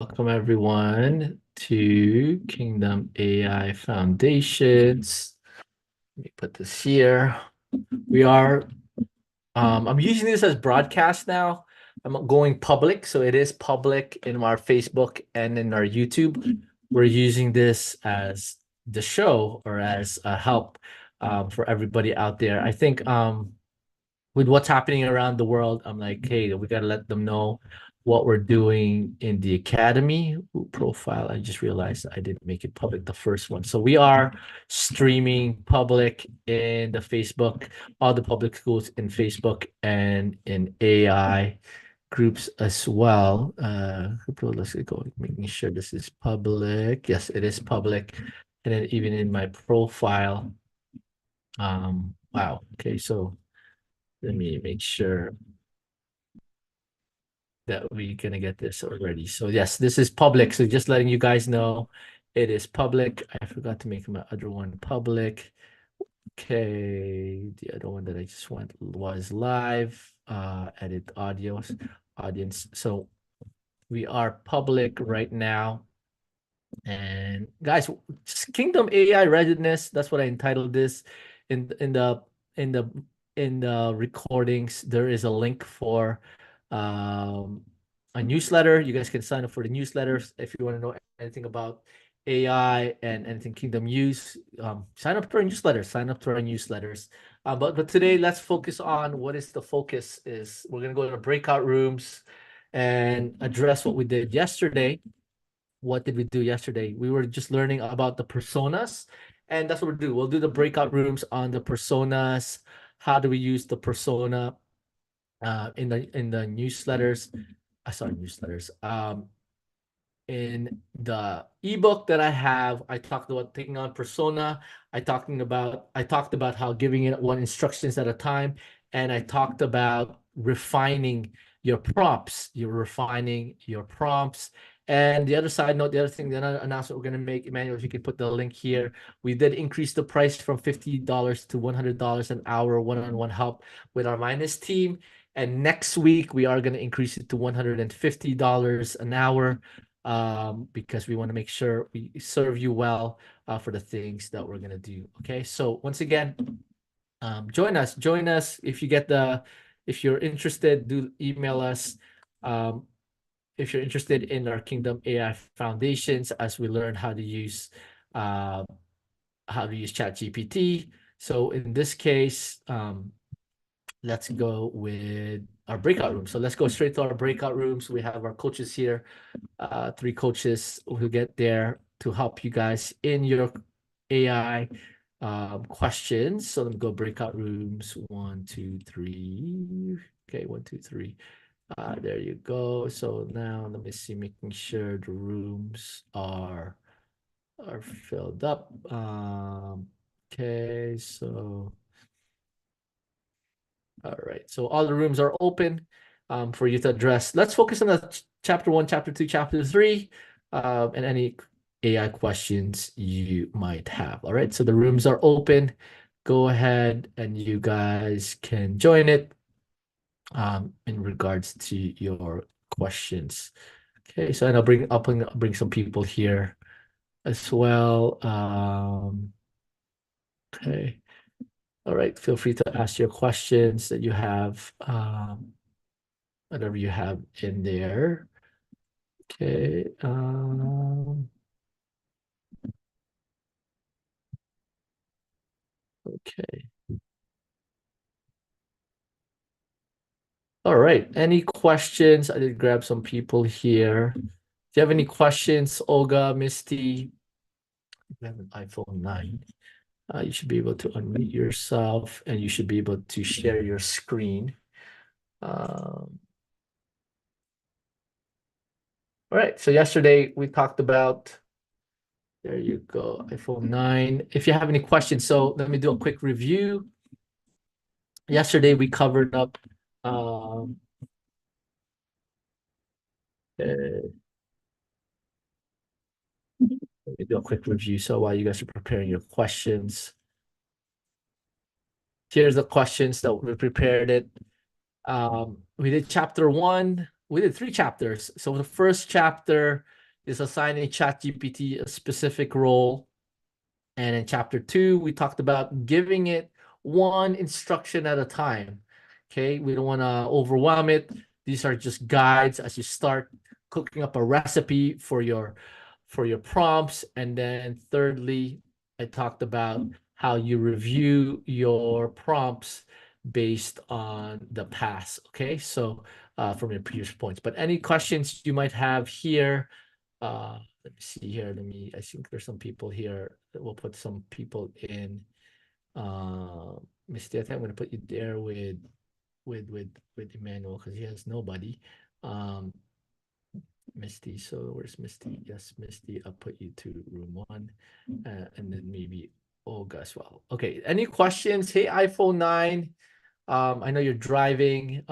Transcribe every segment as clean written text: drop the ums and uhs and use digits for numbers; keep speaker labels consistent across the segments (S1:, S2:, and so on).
S1: Welcome everyone to Kingdom AI Foundations. Let me put this here. We are I'm using this as broadcast now. I'm going public, so it is public in our Facebook and in our YouTube. We're using this as the show or as a help for everybody out there. I think with what's happening around the world, I'm like, hey, we gotta let them know what we're doing in the academy. Profile. I just realized I didn't make it public, the first one. So we are streaming public in the Facebook, all the public schools in Facebook and in AI groups as well. Let's go, making sure this is public. Yes, it is public. And then even in my profile. Wow. Okay, so let me make sure that we're gonna get this already. So yes, this is public. So just letting you guys know it is public. I forgot to make my other one public. Okay, the other one that I just went was live. Edit audience. So we are public right now. And guys, Kingdom AI Readiness, that's what I entitled this. In the recordings, there is a link for um a newsletter. You guys can sign up for the newsletters if you want to know anything about AI and anything Kingdom use. Sign up to our newsletters. Sign up to our newsletters. But today, let's focus on what is the focus is. We're gonna go to breakout rooms and address what we did yesterday. What did we do yesterday? We were just learning about the personas, and that's what we'll do. We'll do the breakout rooms on the personas. How do we use the persona in the newsletters? Sorry, newsletters. In the ebook that I have, I talked about taking on persona. I talked about how giving it one instructions at a time, and I talked about refining your prompts. You're refining your prompts. And the other side note, the other thing, the other announcement we're going to make, Emmanuel, if you could put the link here, we did increase the price from $50 to $100 an hour one-on-one help with our Minus team. And next week, we are going to increase it to $150 an hour because we want to make sure we serve you well for the things that we're going to do. Okay, so once again, join us if you're interested, do email us. If you're interested in our Kingdom AI Foundations, as we learn how to use ChatGPT. So in this case, let's go with our breakout room. So let's go straight to our breakout rooms. We have our coaches here, 3 coaches who get there to help you guys in your AI questions. So let me go breakout rooms. 1, 2, 3. Okay, 1, 2, 3. There you go. So now let me see, making sure the rooms are filled up. Okay, so all right. So all the rooms are open for you to address. Let's focus on the chapter 1, chapter 2, chapter 3, and any AI questions you might have. All right. So the rooms are open. Go ahead and you guys can join it in regards to your questions. Okay. So and I'll bring some people here as well. Okay. All right. Feel free to ask your questions that you have. Whatever you have in there. Okay. Okay. All right. Any questions? I did grab some people here. Do you have any questions, Olga, Misty? You have an iPhone 9. You should be able to unmute yourself and you should be able to share your screen. All right. So yesterday we talked about, there you go, iPhone 9. If you have any questions, so let me do a quick review. Yesterday we covered up let me do a quick review. So while you guys are preparing your questions, here's the questions that we prepared it. We did chapter 1. we did 3 chapters. So the first chapter is assigning ChatGPT a specific role. And in chapter 2, we talked about giving it one instruction at a time. Okay, we don't want to overwhelm it. These are just guides as you start cooking up a recipe for your prompts. And then thirdly, I talked about how you review your prompts based on the past. Okay, so from your previous points. But any questions you might have here? Let me see here. I think there's some people here that we'll put some people in. Misty, I think I'm gonna put you there with Emmanuel because he has nobody. Misty, so where's Misty? Yes, Misty, I'll put you to room 1, and then maybe Olga as well. Okay, any questions? Hey, iPhone 9. I know you're driving.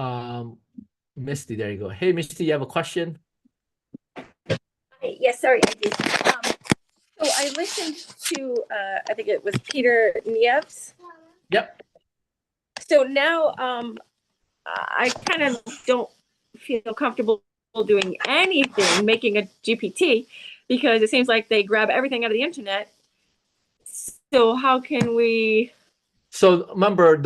S1: Misty, there you go. Hey, Misty, you have a question?
S2: Yes, sorry, I did. So I listened to, I think it was Peter Niev's.
S1: Yep.
S2: So now I kind of don't feel comfortable doing anything, making a GPT, because it seems like they grab everything out of the internet. So how can we?
S1: So remember,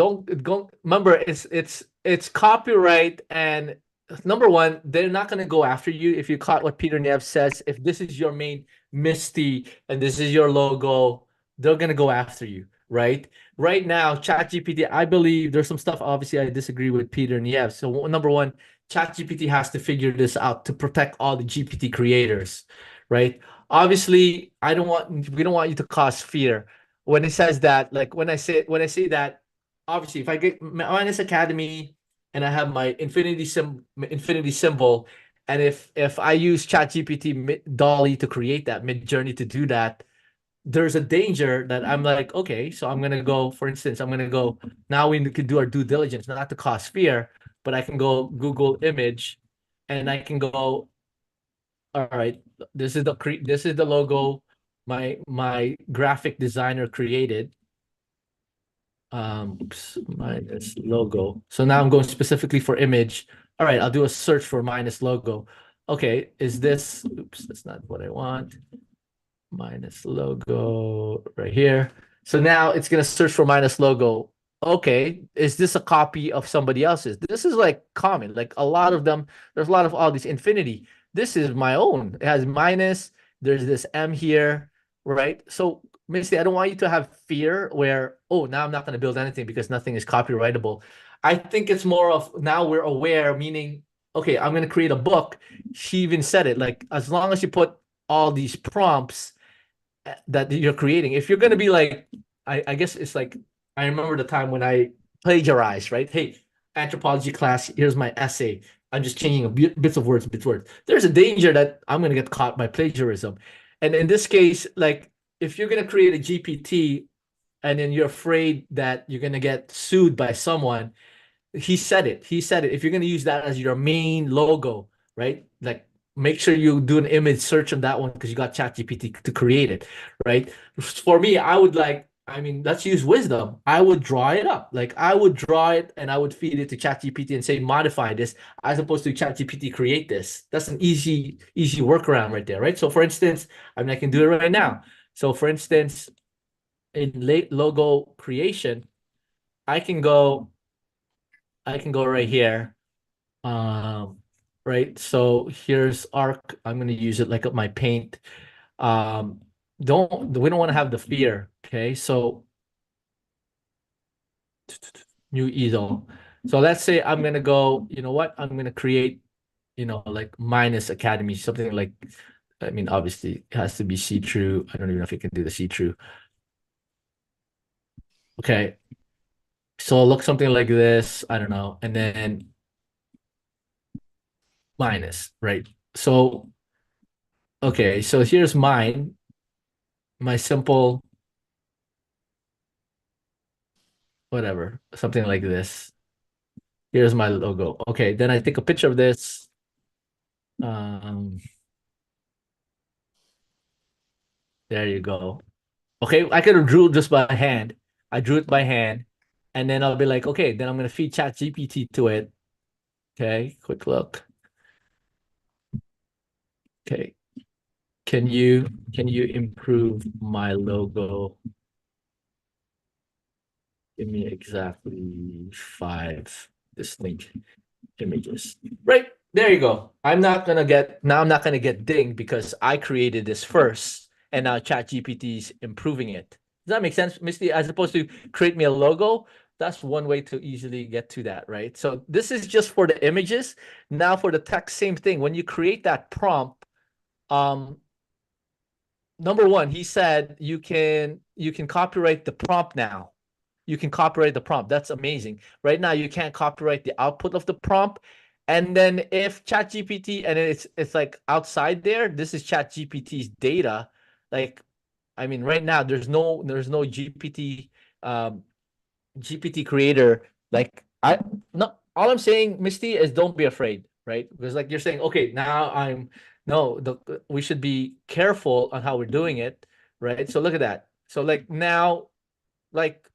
S1: remember it's copyright, and number one, they're not going to go after you if you caught what Peter Nev says. If this is your main Misty and this is your logo, they're going to go after you, right? Right now, ChatGPT, I believe there's some stuff, obviously, I disagree with Peter Nev. So number one, ChatGPT has to figure this out to protect all the GPT creators, right? Obviously, we don't want you to cause fear when it says that. Like when I say that, obviously, if I get minus Academy and I have my infinity symbol, and if I use ChatGPT Dolly to create that Mid-Journey to do that, there's a danger that I'm like, okay, so I'm gonna go, for instance, I'm gonna go now. We can do our due diligence, not to cause fear, but I can go Google image, and I can go, all right, this is the logo my graphic designer created. Oops, minus logo. So now I'm going specifically for image. All right, I'll do a search for minus logo. Okay, is this, oops, that's not what I want. Minus logo right here. So now it's gonna search for minus logo. Okay, is this a copy of somebody else's? This is like common, like a lot of them. There's a lot of all these infinity. This is my own. It has minus. There's this M here, right? So basically, I don't want you to have fear where, oh, now I'm not going to build anything because nothing is copyrightable. I think it's more of now we're aware, meaning, okay, I'm going to create a book. She even said it, like, as long as you put all these prompts that you're creating, if you're going to be like, I guess it's like, I remember the time when I plagiarized, right? Hey, anthropology class, here's my essay. I'm just changing bits of words. There's a danger that I'm going to get caught by plagiarism. And in this case, like, if you're going to create a GPT and then you're afraid that you're going to get sued by someone, he said it. If you're going to use that as your main logo, right? Like, make sure you do an image search on that one because you got ChatGPT to create it, right? For me, let's use wisdom. I would draw it up. Like, I would draw it and I would feed it to ChatGPT and say, modify this, as opposed to ChatGPT create this. That's an easy workaround right there, right? So for instance, I can do it right now. So for instance, in late logo creation, I can go right here. Right. So here's arc. I'm going to use it like my paint. We don't want to have the fear. Okay. So new easel. So let's say I'm going to go, you know what? I'm going to create, like minus Academy, something like, obviously it has to be see-through. I don't even know if you can do the see-through. Okay. So look something like this. I don't know. And then minus, right? So, okay. So here's my simple, whatever, something like this. Here's my logo. Okay. Then I take a picture of this. There you go. Okay. I could have drew it just by hand. I drew it by hand. And then I'll be like, okay, then I'm going to feed ChatGPT to it. Okay. Quick look. Okay. Can you improve my logo? Give me exactly 5 distinct images. Right. There you go. I'm not gonna get dinged because I created this first and now ChatGPT is improving it. Does that make sense, Misty? As opposed to create me a logo, that's one way to easily get to that, right? So this is just for the images. Now for the text, same thing. When you create that prompt, um, number one, he said you can copyright the prompt now. You can copyright the prompt. That's amazing. Right now, you can't copyright the output of the prompt. And then if ChatGPT and it's like outside there, this is ChatGPT's data. Like, I mean, right now there's no GPT creator. Like I no all I'm saying, Misty, is don't be afraid, right? Because like you're saying, okay, now I'm no, we should be careful on how we're doing it, right? So look at that. So like now, like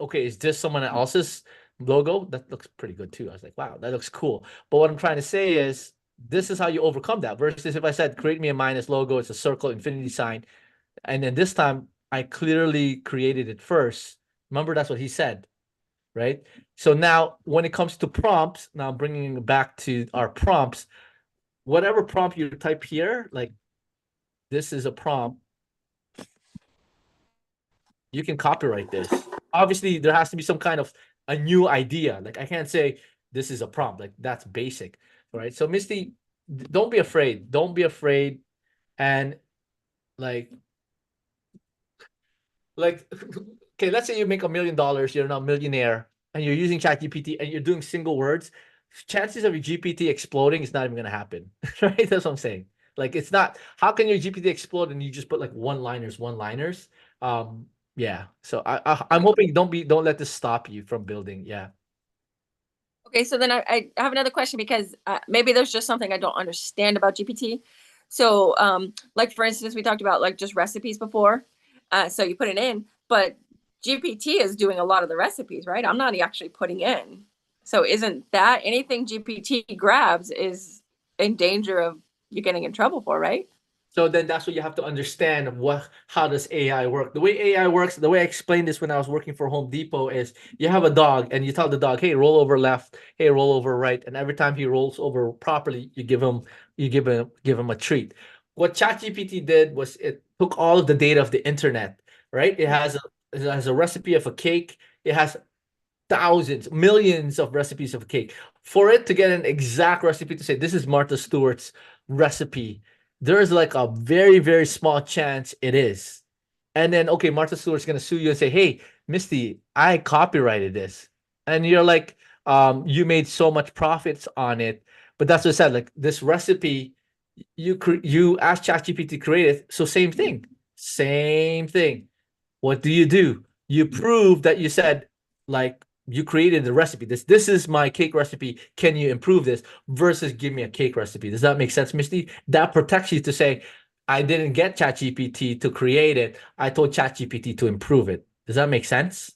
S1: okay, is this someone else's logo? That looks pretty good too. I was like, wow, that looks cool. But what I'm trying to say is this is how you overcome that. Versus if I said create me a minus logo, it's a circle, infinity sign, and then this time I clearly created it first. Remember, that's what he said, right? So now when it comes to prompts, now bringing it back to our prompts, whatever prompt you type here, like this is a prompt, you can copyright this. Obviously, there has to be some kind of a new idea. Like I can't say this is a prompt. Like that's basic, right? So Misty, don't be afraid. Don't be afraid. And like like okay, let's say you make $1 million, you're now a millionaire, and you're using ChatGPT and you're doing single words. Chances of your GPT exploding is not even gonna happen, right? That's what I'm saying. Like it's not. How can your GPT explode and you just put like one liners? Yeah. So I'm hoping don't let this stop you from building. Yeah.
S2: Okay, so then I have another question because maybe there's just something I don't understand about GPT. So, like for instance, we talked about like just recipes before. So you put it in, but GPT is doing a lot of the recipes, right? I'm not actually putting in. So isn't that anything GPT grabs is in danger of you getting in trouble for, right?
S1: So then that's what you have to understand how does AI work. The way AI works, the way I explained this when I was working for Home Depot is you have a dog and you tell the dog, hey, roll over left, hey, roll over right. And every time he rolls over properly, you give him a treat. What ChatGPT did was it took all of the data of the internet, right? It has a recipe of a cake. It has thousands, millions of recipes of cake. For it to get an exact recipe to say this is Martha Stewart's recipe, there is like a very, very small chance it is. And then, okay, Martha Stewart's gonna sue you and say, "Hey, Misty, I copyrighted this," and you're like, "You made so much profits on it." But that's what I said. Like this recipe, you asked ChatGPT to create it, so same thing. What do? You prove that you said, like, you created the recipe. This is my cake recipe. Can you improve this? Versus give me a cake recipe. Does that make sense, Misty? That protects you to say, I didn't get ChatGPT to create it. I told ChatGPT to improve it. Does that make sense?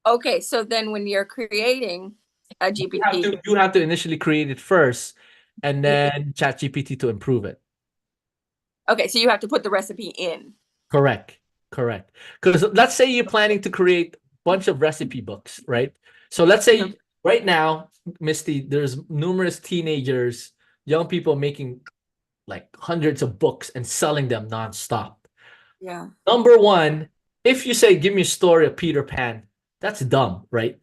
S2: Okay, so then when you're creating a
S1: You have
S2: GPT,
S1: to you have to initially create it first, and then ChatGPT to improve it.
S2: okay, so you have to put the recipe in.
S1: Correct. Correct. Because let's say you're planning to create a bunch of recipe books, right? So let's
S2: Mhm.
S1: say right now, Misty, there's numerous teenagers, young people making like hundreds of books and selling them nonstop.
S2: Yeah.
S1: Number one, if you say, give me a story of Peter Pan, that's dumb, right?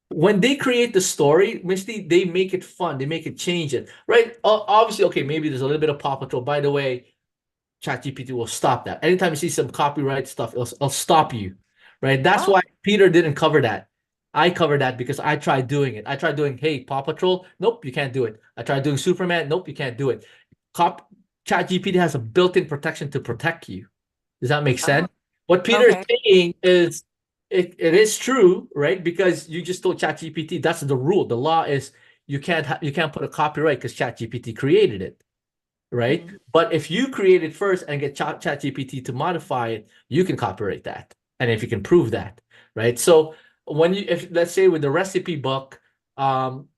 S1: When they create the story, Misty, they make it fun. They make it change it, right? Obviously, okay, maybe there's a little bit of Paw Patrol. By the way, ChatGPT will stop that. Anytime you see some copyright stuff, it'll stop you, right? That's
S2: Oh.
S1: why Peter didn't cover that. I covered that because I tried doing it. I tried doing, hey, Paw Patrol. Nope, you can't do it. I tried doing Superman. Nope, you can't do it. Cop ChatGPT has a built-in protection to protect you. Does that make
S2: Oh.
S1: sense? What Peter is
S2: Okay.
S1: saying is it is true, right? Because you just told ChatGPT that's the rule. The law is you can't put a copyright because ChatGPT created it, right?
S2: Mhm.
S1: But if you create it first and get ChatGPT to modify it, you can copyright that. And if you can prove that, right? So if let's say with the recipe book,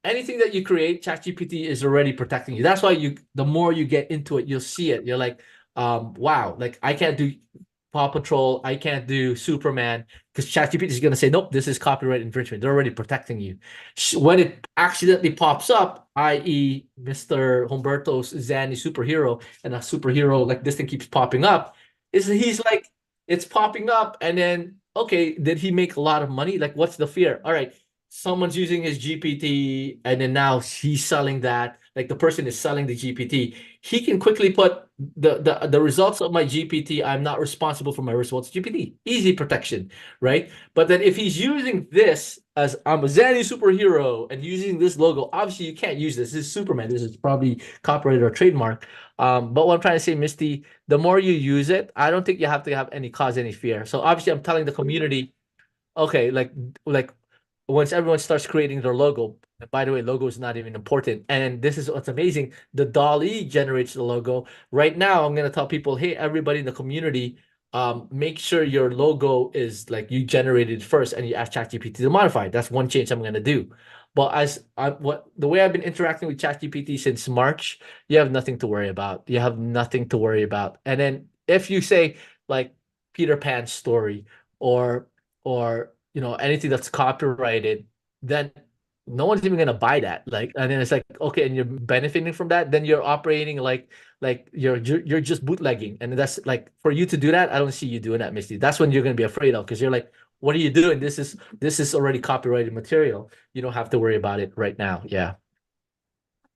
S1: anything that you create, ChatGPT is already protecting you. That's why the more you get into it, you'll see it. You're like, wow, like I can't do Paw Patrol, I can't do Superman because ChatGPT is going to say, nope, this is copyright infringement. They're already protecting you. When it accidentally pops up, i.e., Mr. Humberto's Zanny superhero, and a superhero like this thing keeps popping up, is he's like, it's popping up, and then okay, did he make a lot of money? Like, what's the fear? All right, someone's using his GPT, and then now he's selling that. Like the person is selling the GPT. He can quickly put the results of my GPT. I'm not responsible for my results. GPT, easy protection, right? But then if he's using this as I'm a Zanny superhero and using this logo, obviously you can't use this. This is Superman. This is probably copyrighted or trademark. But what I'm trying to say, Misty, the more you use it, I don't think you have to have any fear. So obviously, I'm telling the community, okay, like once everyone starts creating their logo, and by the way, logo is not even important. And this is what's amazing. The DALL-E generates the logo. Right now, I'm gonna tell people, hey, everybody in the community, make sure your logo is like you generated first and you ask ChatGPT to modify it. That's one change I'm gonna do. But the way I've been interacting with ChatGPT since March, you have nothing to worry about. You have nothing to worry about. And then if you say like Peter Pan's story or anything that's copyrighted, then no one's even gonna buy that. Like, and then it's like, okay, and you're benefiting from that, then you're operating like you're just bootlegging. And that's like for you to do that, I don't see you doing that, Misty. That's when you're gonna be afraid of because you're like, what are you doing? This is already copyrighted material. You don't have to worry about it right now. Yeah.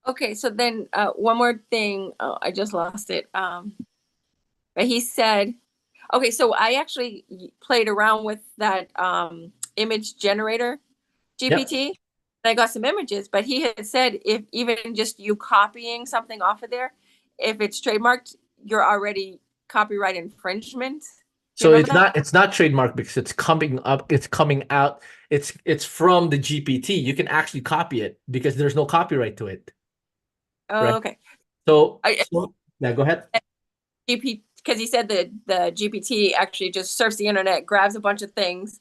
S2: Okay, so then one more thing. Oh, I just lost it. But he said, okay, so I actually played around with that image generator
S1: Yep.
S2: GPT. And I got some images, but he had said if even just you copying something off of there, if it's trademarked, you're already copyright infringement. Do you
S1: So
S2: remember
S1: it's
S2: that?
S1: not trademark because it's coming up, it's coming out, it's from the GPT. You can actually copy it because there's no copyright to it,
S2: Oh,
S1: right?
S2: okay.
S1: So yeah, go ahead.
S2: GPT, because he said the GPT actually just surfs the internet, grabs a bunch of things,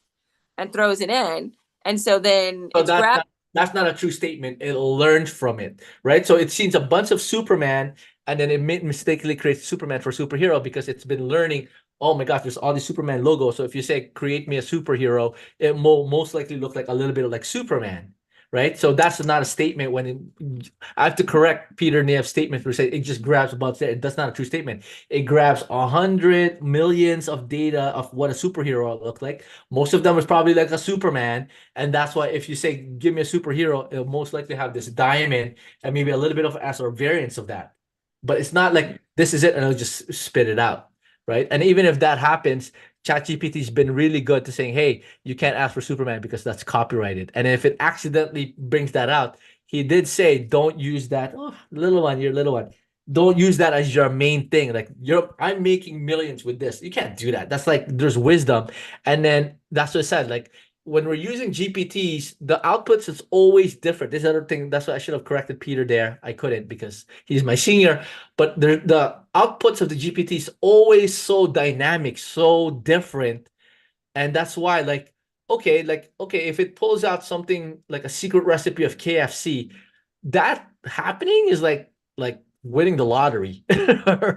S2: and throws it in, and so then
S1: So
S2: it's grabbed.
S1: that's not a true statement. It learned from it, right? So it sees a bunch of Superman, and then it mistakenly creates Superman for superhero because it's been learning. Oh my gosh, there's all these Superman logos. So if you say create me a superhero, it most likely look like a little bit like Superman, right? So that's not a statement. I have to correct Peter Neff's statement for saying it just grabs about there. That's not a true statement. It grabs 100 millions of data of what a superhero look like. Most of them is probably like a Superman. And that's why if you say, give me a superhero, it'll most likely have this diamond and maybe a little bit of S or variants of that. But it's not like this is it and it'll just spit it out, right? And even if that happens, ChatGPT's been really good to saying, hey, you can't ask for Superman because that's copyrighted. And if it accidentally brings that out, he did say, don't use that. Oh, little one, your little one. Don't use that as your main thing. Like I'm making millions with this. You can't do that. That's like there's wisdom. And then that's what I said. Like when we're using GPTs, the outputs is always different. This other thing, that's why I should have corrected Peter there. I couldn't because he's my senior. But the outputs of the GPTs always so dynamic, so different. And that's why, okay, if it pulls out something like a secret recipe of KFC, that happening is like winning the lottery,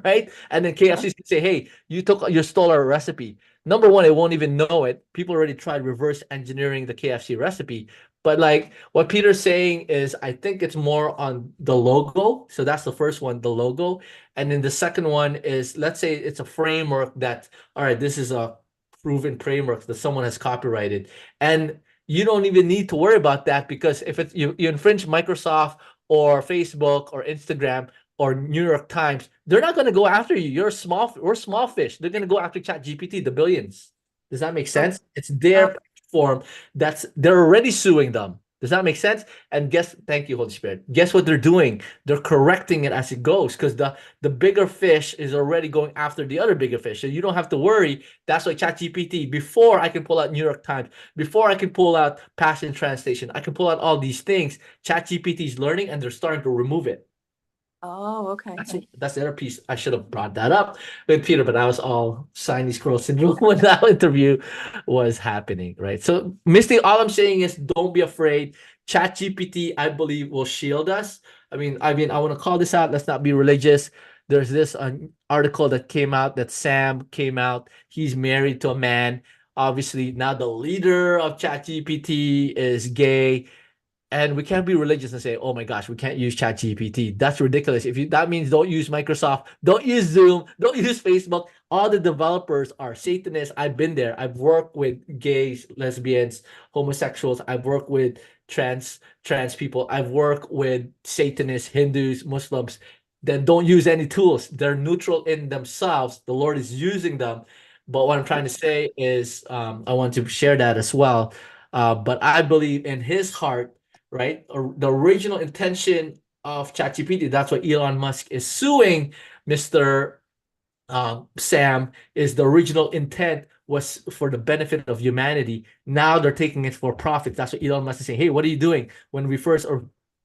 S1: right? And then KFC can say, "Hey, you stole our recipe." Number one, it won't even know it. People already tried reverse engineering the KFC recipe. But like what Peter's saying is, I think it's more on the logo. So that's the first one, the logo. And then the second one is, let's say it's a framework that, all right, this is a proven framework that someone has copyrighted. And you don't even need to worry about that because if it's you infringe Microsoft or Facebook or Instagram or New York Times, they're not going to go after you. We're small fish. They're going to go after ChatGPT, the billions. Does that make sense? It's their platform they're already suing them. Does that make sense? And thank you, Holy Spirit. Guess what they're doing? They're correcting it as it goes because the bigger fish is already going after the other bigger fish. So you don't have to worry. That's why ChatGPT, before I can pull out New York Times, before I can pull out Passion Translation, I can pull out all these things. ChatGPT is learning and they're starting to remove it.
S2: Oh, okay.
S1: That's the other piece. I should have brought that up with Peter, but I was all shiny squirrel syndrome when that interview was happening, right? So, Misty, all I'm saying is don't be afraid. ChatGPT, I believe, will shield us. I want to call this out. Let's not be religious. There's this article that came out that Sam came out. He's married to a man. Obviously, now the leader of ChatGPT is gay, and we can't be religious and say, "Oh my gosh, we can't use ChatGPT." That's ridiculous. If you that means don't use Microsoft, don't use Zoom, don't use Facebook. All the developers are Satanists. I've been there. I've worked with gays, lesbians, homosexuals. I've worked with trans people. I've worked with Satanists, Hindus, Muslims. Then don't use any tools. They're neutral in themselves. The Lord is using them. But what I'm trying to say is, I want to share that as well. But I believe in His heart, right? Or the original intention of ChatGPT. That's why Elon Musk is suing Mr. Sam. Is the original intent was for the benefit of humanity. Now they're taking it for profit. That's what Elon Musk is saying. Hey, what are you doing? When we first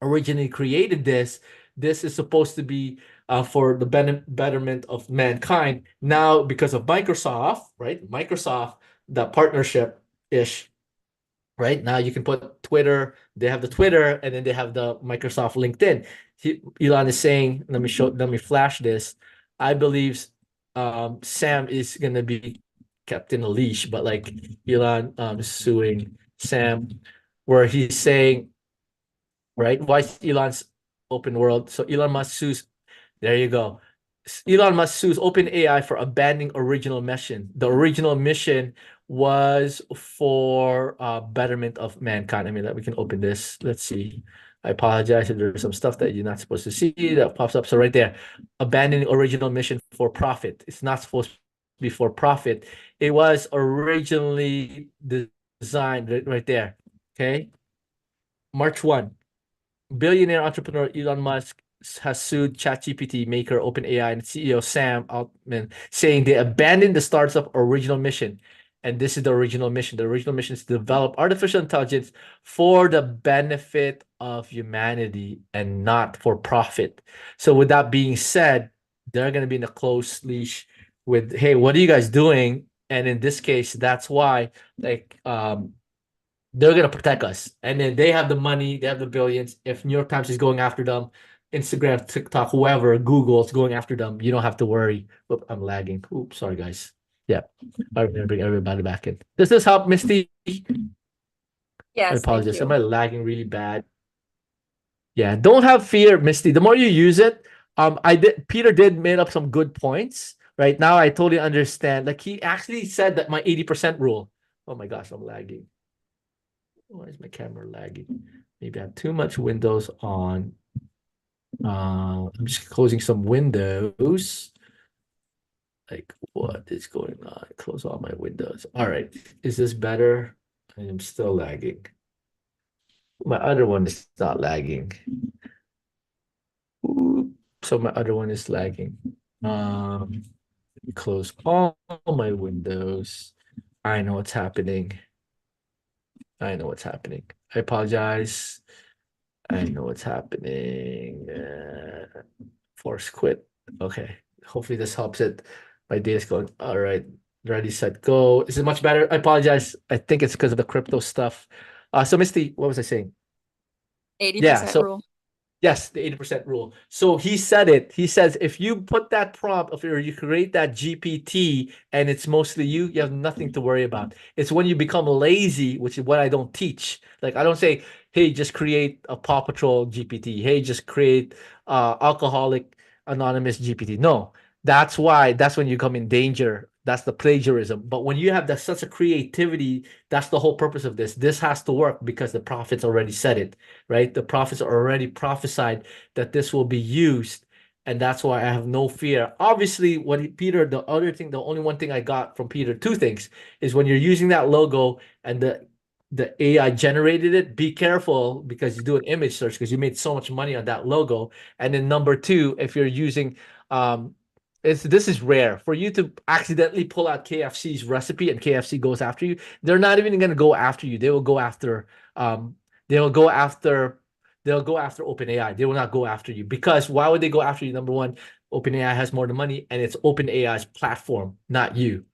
S1: originally created this, this is supposed to be for the betterment of mankind. Now, because of Microsoft, right? Microsoft, the partnership ish, right? Now you can put Twitter, they have the Twitter, and then they have the Microsoft LinkedIn. Elon is saying, let me flash this. I believe Sam is gonna be kept in a leash, but like Elon is suing Sam, where he's saying, right? Why is Elon's open world? So Elon Musk sues. There you go. Elon Musk sues OpenAI for abandoning original mission. The original mission was for betterment of mankind. I mean, we can open this. Let's see. I apologize if there's some stuff that you're not supposed to see that pops up. So right there, abandoning original mission for profit. It's not supposed to be for profit. It was originally designed right there. Okay. March 1. Billionaire entrepreneur Elon Musk has sued ChatGPT maker OpenAI and CEO Sam Altman, saying they abandoned the startup's original mission. And this is the original mission. The original mission is to develop artificial intelligence for the benefit of humanity and not for profit. So with that being said, they're going to be in a close leash with, hey, what are you guys doing? And in this case, that's why, like, they're gonna protect us. And then they have the money, they have the billions. If New York Times is going after them, Instagram, TikTok, whoever, Google's going after them, you don't have to worry. Oop, I'm lagging. Oops, sorry guys. Yeah. I'm gonna bring everybody back in. Does this help, Misty? I
S2: Yes, thank
S1: apologize. Am
S2: you.
S1: I lagging really bad? Yeah, don't have fear, Misty. The more you use it, Peter did made up some good points. Right now, I totally understand. Like he actually said that my 80% rule. Oh my gosh, I'm lagging. Why is my camera lagging? Maybe I have too much windows on. I'm just closing some windows. Like, what is going on? Close all my windows. All right. Is this better? I am still lagging. My other one is not lagging. Ooh, so my other one is lagging. Close all my windows. I know what's happening. I know what's happening. I apologize. I know what's happening. Force quit. Okay. Hopefully this helps it. My day is going. All right. Ready, set, go. Is it much better? I apologize. I think it's because of the crypto stuff. So Misty, what was I saying? Yeah.
S2: 80%
S1: So
S2: rule.
S1: yes, the 80% rule. So he said it. He says if you put that prompt or you create that GPT and it's mostly you have nothing to worry about. It's when you become lazy, which is what I don't teach. Like I don't say, hey, just create a Paw Patrol GPT. Hey, just create alcoholic anonymous GPT. No, that's when you come in danger. That's the plagiarism. But when you have that such a creativity, that's the whole purpose of this. This has to work because the prophets already said it, right? The prophets already prophesied that this will be used, and that's why I have no fear. Obviously, Peter, the other thing, the only one thing I got from Peter, two things, is when you're using that logo and the AI generated it, be careful because you do an image search because you made so much money on that logo. And then number two, if you're using this is rare for you to accidentally pull out KFC's recipe and KFC goes after you. They're not even going to go after you. They will go after they'll go after OpenAI. They will not go after you because why would they go after you? Number one, OpenAI has more money and it's OpenAI's platform, not you.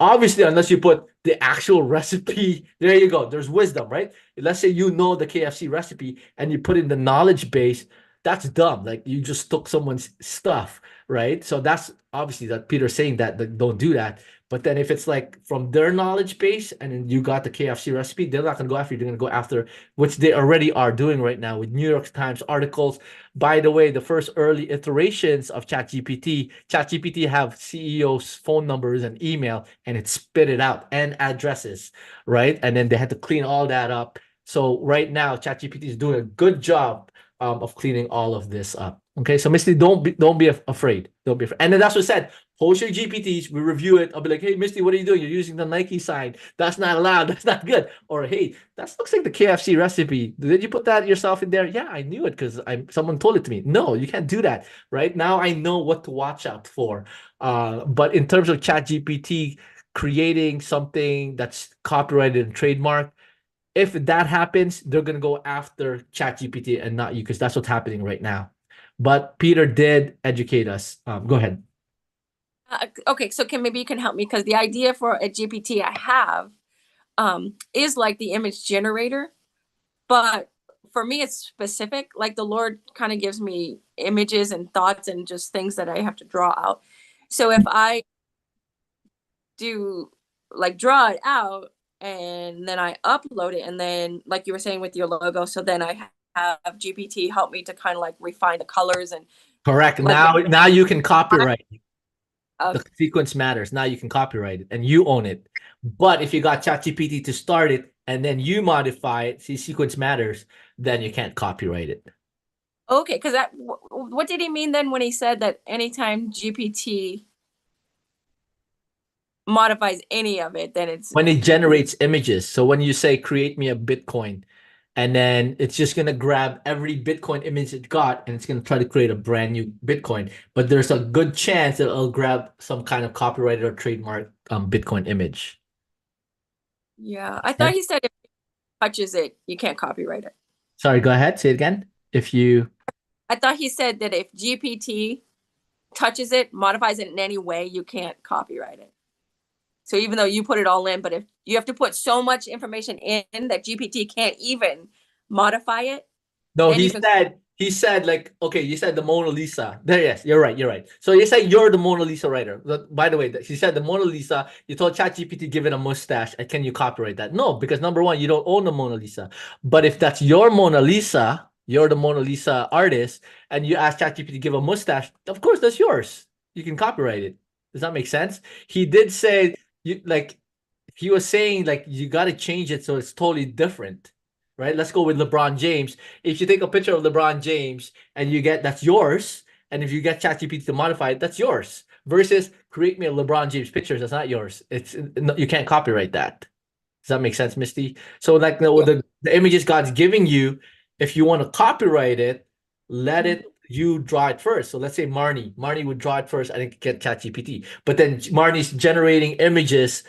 S1: Obviously, unless you put the actual recipe, there you go. There's wisdom, right? Let's say you know the KFC recipe and you put in the knowledge base. That's dumb. Like you just took someone's stuff, right? So that's obviously that Peter's saying that don't do that. But then if it's like from their knowledge base and then you got the KFC recipe, they're not going to go after you. They're going to go after, which they already are doing right now with New York Times articles. By the way, the first early iterations of ChatGPT have CEOs' phone numbers and email, and it spit it out and addresses, right? And then they had to clean all that up. So right now, ChatGPT is doing a good job of cleaning all of this up. Okay, so Misty, don't be afraid. Don't be afraid. And then that's what I said. Post your GPTs, we review it. I'll be like, hey, Misty, what are you doing? You're using the Nike sign. That's not allowed. That's not good. Or hey, that looks like the KFC recipe. Did you put that yourself in there? Yeah, I knew it because I someone told it to me. No, you can't do that. Right now, I know what to watch out for. But in terms of ChatGPT creating something that's copyrighted and trademarked, if that happens, they're gonna go after ChatGPT and not you because that's what's happening right now. But Peter did educate us. Go ahead.
S2: Okay, so maybe you can help me because the idea for a GPT I have is like the image generator, but for me it's specific. Like the Lord kind of gives me images and thoughts and just things that I have to draw out. So if I do like draw it out and then I upload it, and then like you were saying with your logo, so then I have GPT help me to kind of like refine the colors and
S1: Correct.
S2: like
S1: Now you can copyright. The
S2: okay.
S1: sequence matters. Now you can copyright it and you own it. But if you got ChatGPT to start it and then you modify it, see sequence matters, then you can't copyright it.
S2: Okay, because that what did he mean then when he said that anytime GPT modifies any of it, then it's
S1: When it generates images. So when you say create me a Bitcoin, and then it's just gonna grab every Bitcoin image it got and it's gonna try to create a brand new Bitcoin. But there's a good chance that it'll grab some kind of copyrighted or trademark Bitcoin image.
S2: yeah. I thought
S1: Okay.
S2: he said if it touches it, you can't copyright it.
S1: Sorry, go ahead. Say it again. If you
S2: I thought he said that if GPT touches it, modifies it in any way, you can't copyright it. So even though you put it all in, but if you have to put so much information in that GPT can't even modify it,
S1: No,
S2: then
S1: he
S2: you can.
S1: said like okay, you said the Mona Lisa. There, yes, you're right. So you said you're the Mona Lisa writer. By the way, he said the Mona Lisa. You told ChatGPT give it a mustache, and can you copyright that? No, because number one, you don't own the Mona Lisa. But if that's your Mona Lisa, you're the Mona Lisa artist, and you ask ChatGPT to give a mustache, of course that's yours. You can copyright it. Does that make sense? He did say you like he was saying like you got to change it so it's totally different, right? Let's go with LeBron James. If you take a picture of LeBron James and you get that's yours, and if you get ChatGPT to modify it, that's yours. Versus create me a LeBron James picture, that's not yours. It's you can't copyright that. Does that make sense, Misty? So like
S2: Yeah.
S1: the images God's giving you, if you want to copyright it, let
S2: Mhm.
S1: it you draw it first. So let's say Marnie would draw it first and then get ChatGPT. But then Marnie's generating images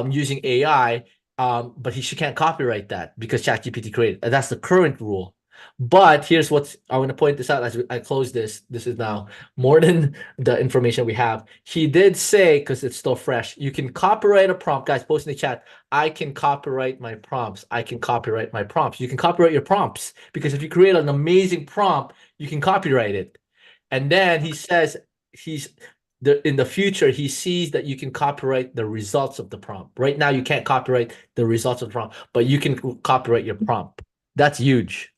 S1: using AI, but she can't copyright that because ChatGPT created. And that's the current rule. But here's what I want to point this out as I close this. This is now more than the information we have. He did say, because it's still fresh, you can copyright a prompt. Guys, post in the chat. I can copyright my prompts. I can copyright my prompts. You can copyright your prompts because if you create an amazing prompt, you can copyright it. And then he
S2: Okay.
S1: says in the future, he sees that you can copyright the results of the prompt. Right now, you can't copyright the results of the prompt, but you can copyright your prompt. That's huge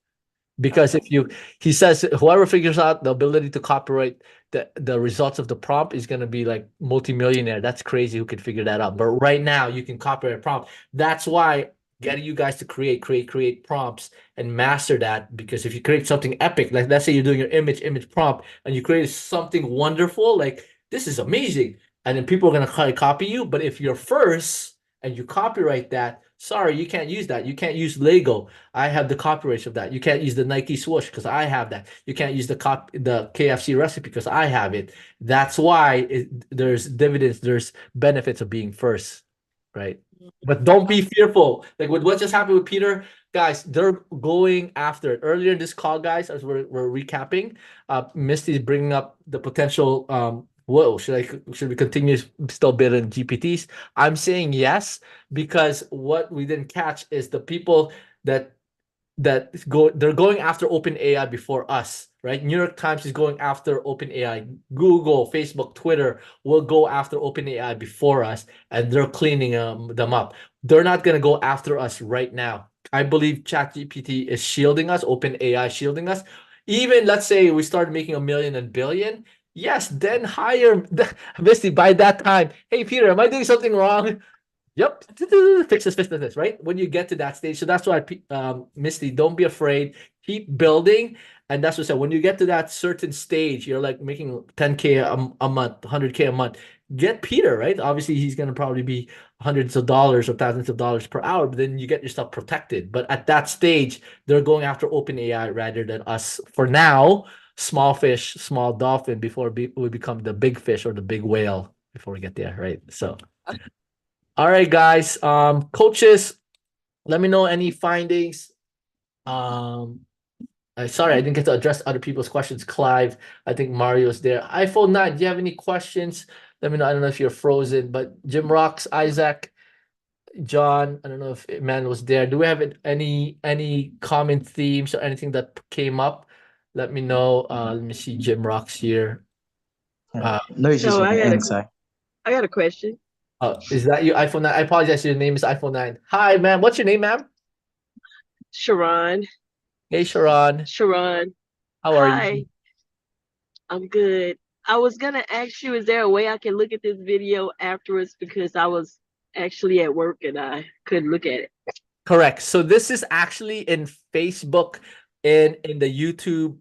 S1: because
S2: Okay.
S1: if you he says whoever figures out the ability to copyright the results of the prompt is going to be like multimillionaire. That's crazy who could figure that out, but right now you can copyright a prompt. That's why getting you guys to create prompts and master that, because if you create something epic, like let's say you're doing your image prompt and you create something wonderful, like this is amazing, and then people are going to try to copy you. But if you're first and you copyright that, sorry, you can't use that. You can't use Lego. I have the copyrights of that. You can't use the Nike swoosh because I have that. You can't use the KFC recipe because I have it. That's why there's dividends, there's benefits of being first, right? But don't be fearful. Like with what just happened with Peter, guys, they're going after it. Earlier in this call, guys, as we're recapping, Misty's bringing up the potential whoa, should we continue still building GPTs? I'm saying yes, because what we didn't catch is the people that they're going after OpenAI before us, right? New York Times is going after OpenAI. Google, Facebook, Twitter will go after OpenAI before us, and they're cleaning them up. They're not going to go after us right now. I believe ChatGPT is shielding us, OpenAI shielding us. Even let's say we start making a million and billion, yes, then hire Misty by that time. Hey Peter, am I doing something wrong? Yep. Fix this, right? When you get to that stage. So that's why, Misty, don't be afraid. Keep building. And that's what I said. When you get to that certain stage, you're like making 10K a month, 100K a month. Get Peter, right? Obviously, he's going to probably be hundreds of dollars or thousands of dollars per hour, but then you get yourself protected. But at that stage, they're going after OpenAI rather than us. For now, small fish, small dolphin before we become the big fish or the big whale before we get there, right? So. All right, guys. Coaches, let me know any findings. Um, sorry, I didn't get to address other people's questions. Clive, I think Mario's there. iPhone 9, do you have any questions? Let me know. I don't know if you're frozen, but Jim Rocks, Isaac, John, I don't know if Man was there. Do we have any common themes or anything that came up? Let me know. Let me see Jim Rocks here.
S3: No issues
S2: So
S3: with
S2: I
S3: the
S2: got
S3: end, sir.
S2: I got a question.
S1: Is that you, iPhone 9? I apologize. Your name is iPhone 9. Hi, ma'am. What's your name, ma'am?
S2: Sharon.
S1: Hey, Sharon.
S2: Sharon.
S1: How are you?
S2: Hi. I'm good. I was gonna ask you, is there a way I can look at this video afterwards because I was actually at work and I couldn't look at it.
S1: Correct. So this is actually in Facebook and in the YouTube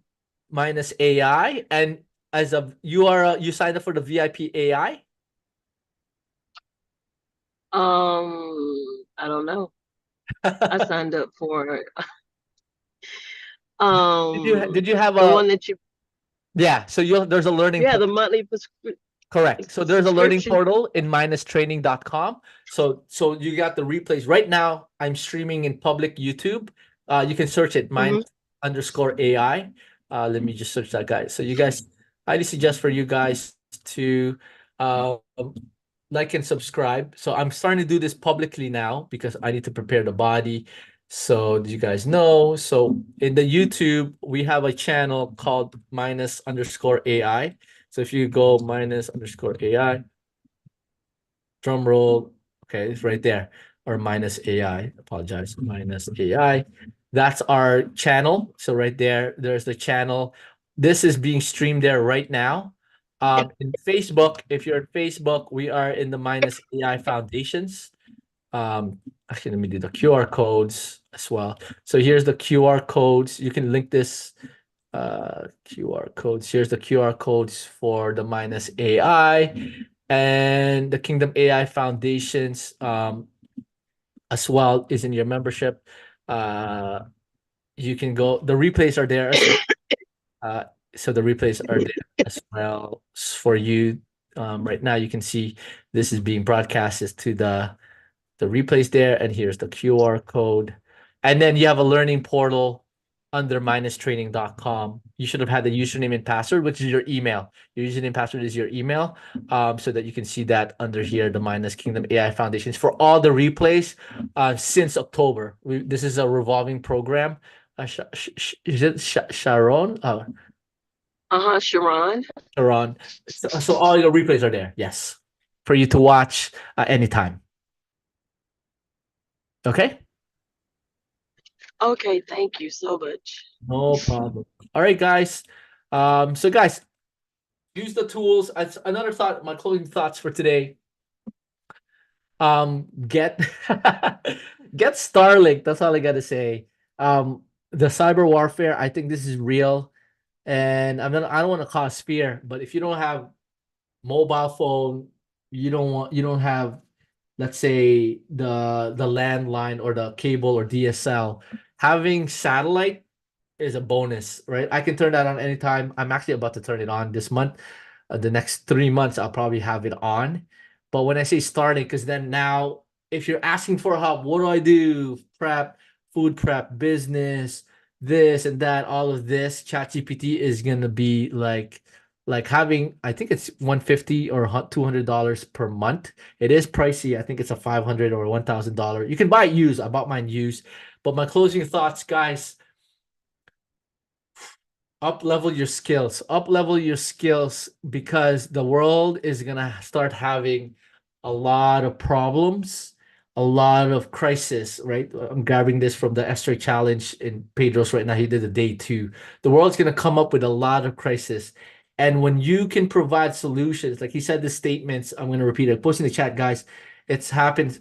S1: minus AI. And as of you signed up for the VIP AI?
S2: I don't know. I signed up for
S1: Did you have
S2: the
S1: a
S2: one that you
S1: so there's a learning
S2: yeah, the monthly
S1: correct. So there's a learning
S2: subscription.
S1: portal in minustraining.com. So you got the replays. Right now, I'm streaming in public YouTube. You can search it
S2: Hmm.
S1: minus _ AI. Let me just search that, guys. So you guys, I highly suggest for you guys to um like and subscribe. So I'm starting to do this publicly now because I need to prepare the body. So you guys know. So in the YouTube, we have a channel called minus _ AI. So if you go minus _ AI, drum roll, okay, it's right there, or minus AI, apologize, minus AI. That's our channel. So right there, there's the channel. This is being streamed there right now. In Facebook, if you're at Facebook, we are in the minus AI foundations. Actually, let me do the QR codes as well. So here's the QR codes. You can link this QR codes. Here's the QR codes for the minus AI and the Kingdom AI Foundations as well is in your membership. You can go, the replays are there as well. So the replays are there as well for you. Right now, you can see this is being broadcasted to the replays there, and here's the QR code. And then you have a learning portal under minustraining.com. You should have had the username and password, which is your email. Your username and password is your email, so that you can see that under here, the Minus Kingdom AI Foundations for all the replays since October. This is a revolving program. Is it Sharon? Oh,
S2: Sharon.
S1: Sharon. So all your replays are there. Yes, for you to watch anytime. Okay.
S2: Okay, thank you so much.
S1: No problem. All right, guys. So guys, use the tools. As another thought, my closing thoughts for today. Get get Starlink. That's all I gotta say. The cyber warfare, I think this is real. And I don't want to cause fear, but if you don't have mobile phone, you don't have, let's say, the landline or the cable or DSL, having satellite is a bonus, right? I can turn that on anytime. I'm actually about to turn it on this month. The next 3 months, I'll probably have it on. But when I say starting, because then now, if you're asking for help, what do I do? Prep, food prep, business, this and that, all of this, ChatGPT is gonna be like like having, I think it's 150 or $200 per month. It is pricey. I think it's a $500 or $1,000. You can buy it used. I bought mine used. But my closing thoughts, guys, up level your skills, because the world is gonna start having a lot of problems, a lot of crisis, right? I'm grabbing this from the Esther challenge in Pedro's right now. He did a day 2. The world's gonna come up with a lot of crisis, and when you can provide solutions, like he said, the statements, I'm gonna repeat it, post in the chat, guys. It's happened.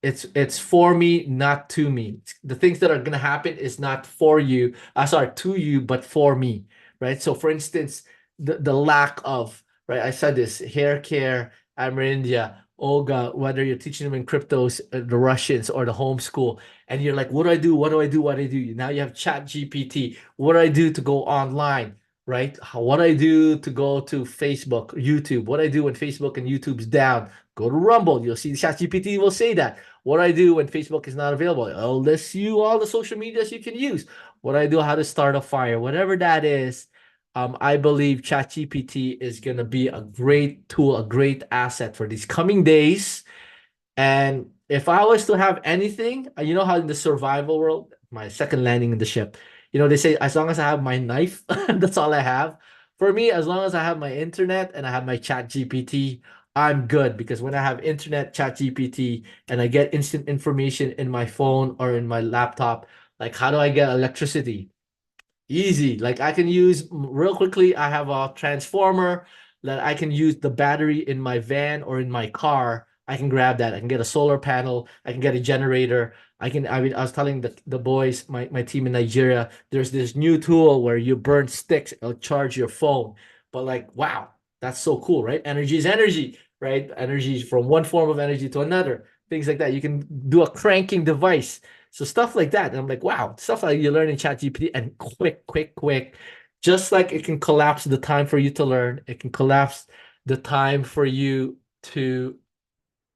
S1: It's for me, not to me. The things that are gonna happen is not for you, sorry, to you, but for me, right? So for instance, the lack of, right, I said this, hair care, Amerindia, Olga, whether you're teaching them in cryptos, the Russians or the homeschool, and you're like, what do I do? What do I do? What do I do? Now you have Chat GPT. What do I do to go online? Right? What do I do to go to Facebook, YouTube? What do I do when Facebook and YouTube's down? Go to Rumble. You'll see ChatGPT will say that. What do I do when Facebook is not available? I'll list you all the social medias you can use. What do I do? How to start a fire? Whatever that is, I believe ChatGPT is going to be a great tool, a great asset for these coming days. And if I was to have anything, you know how in the survival world, my second landing in the ship, they say as long as I have my knife, that's all I have. For me, as long as I have my internet and I have my chat GPT, I'm good, because when I have internet, chat GPT, and I get instant information in my phone or in my laptop, like how do I get electricity? Easy. Like I can use real quickly. I have a transformer that I can use the battery in my van or in my car. I can grab that. I can get a solar panel. I can get a generator. I was telling the boys, my team in Nigeria, there's this new tool where you burn sticks, it'll charge your phone. But like, wow, that's so cool, right? Energy is energy, right? Energy is from one form of energy to another. Things like that. You can do a cranking device. So stuff like that. And I'm like, wow, stuff like you learn in ChatGPT, and quick, quick, quick. Just like it can collapse the time for you to learn, it can collapse the time for you to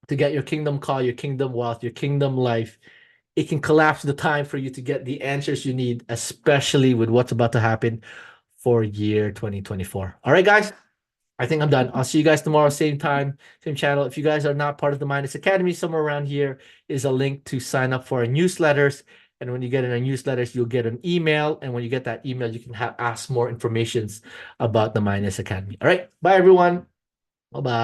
S1: get your kingdom call, your kingdom wealth, your kingdom life. It can collapse the time for you to get the answers you need, especially with what's about to happen for year 2024. All right, guys. I think I'm done. I'll see you guys tomorrow, same time, same channel. If you guys are not part of the Minus Academy, somewhere around here is a link to sign up for our newsletters. And when you get in our newsletters, you'll get an email. And when you get that email, you can ask more informations about the Minus Academy. All right. Bye, everyone. Bye-bye.